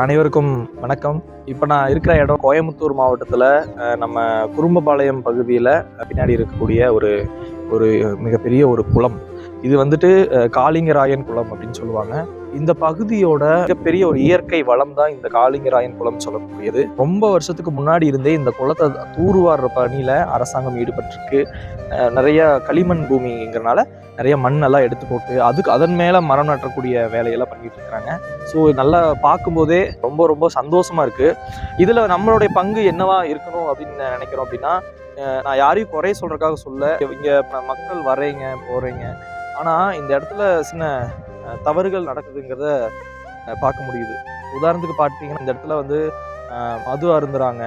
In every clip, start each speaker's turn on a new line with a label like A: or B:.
A: அனைவருக்கும் வணக்கம். இப்போ நான் இருக்கிற இடம் கோயம்புத்தூர் மாவட்டத்தில் நம்ம குறும்பபாளையம் பகுதியில் பின்னாடி இருக்கக்கூடிய ஒரு ஒரு மிகப்பெரிய ஒரு குளம். இது வந்துட்டு காளிங்கராயன் குளம் அப்படின்னு சொல்லுவாங்க. இந்த பகுதியோட மிகப்பெரிய ஒரு இயற்கை வளம் தான் இந்த காளிங்கராயன் குளம் சொல்லக்கூடியது. ரொம்ப வருஷத்துக்கு முன்னாடி இருந்தே இந்த குளத்தை தூர்வாடுற பணியில அரசாங்கம் ஈடுபட்டிருக்கு. நிறைய களிமண் பூமிங்கிறனால நிறைய மண்ணெல்லாம் எடுத்து போட்டு அதன் மேலே மரம் நட்டக்கூடிய வேலையெல்லாம் பண்ணிட்டு இருக்கிறாங்க. ஸோ நல்லா பார்க்கும்போதே ரொம்ப ரொம்ப சந்தோஷமா இருக்கு. இதில் நம்மளுடைய பங்கு என்னவா இருக்கணும் அப்படின்னு நினைக்கிறோம் அப்படின்னா, நான் யாரையும் குறை சொல்றதுக்காக சொல்ல, இங்கே மக்கள் வர்றீங்க போகிறீங்க, ஆனால் இந்த இடத்துல சின்ன தவறுகள் நடக்குதுங்கிறத பார்க்க முடியுது. உதாரணத்துக்கு பார்த்தீங்கன்னா, இந்த இடத்துல வந்து மது அருந்துறாங்க.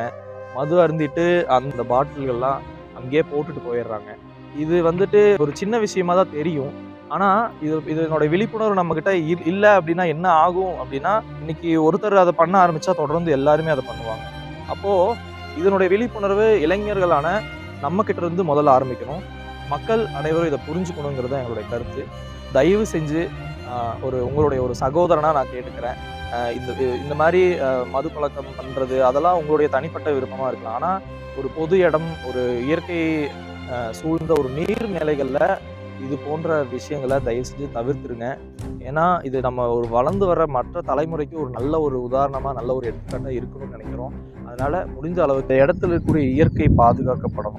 A: மது அருந்திட்டு அந்த பாட்டில்கள்லாம் அங்கேயே போட்டுட்டு போயிடுறாங்க. இது வந்துட்டு ஒரு சின்ன விஷயமா தான் தெரியும். ஆனால் இதனோட விழிப்புணர்வு நம்மக்கிட்ட இல்லை அப்படின்னா என்ன ஆகும் அப்படின்னா, இன்னைக்கு ஒருத்தர் அதை பண்ண ஆரம்பித்தா தொடர்ந்து எல்லாருமே அதை பண்ணுவாங்க. அப்போது இதனுடைய விழிப்புணர்வு இளைஞர்களான நம்மக்கிட்ட இருந்து முதல்ல ஆரம்பிக்கணும். மக்கள் அனைவரும் இதை புரிஞ்சுக்கணுங்கிறது தான் எங்களுடைய கருத்து. தயவு செஞ்சு உங்களுடைய ஒரு சகோதரனாக நான் கேட்டுக்கிறேன். இந்த மாதிரி மது பழக்கம் பண்ணுறது அதெல்லாம் உங்களுடைய தனிப்பட்ட விருப்பமாக இருக்கலாம். ஆனால் ஒரு பொது இடம், ஒரு இயற்கை சூழ்ந்த ஒரு நீர்நிலைகளில் இது போன்ற விஷயங்களை தயவு செஞ்சு தவிர்த்துருங்க. ஏன்னா இது நம்ம ஒரு வளர்ந்து வர மற்ற தலைமுறைக்கு ஒரு நல்ல ஒரு உதாரணமாக, நல்ல ஒரு எடுத்துக்காட்டாக இருக்கணும்னு நினைக்கிறோம். அதனால் முடிஞ்ச அளவுக்கு இடத்துல இருக்கக்கூடிய இயற்கை பாதுகாக்கப்படணும்.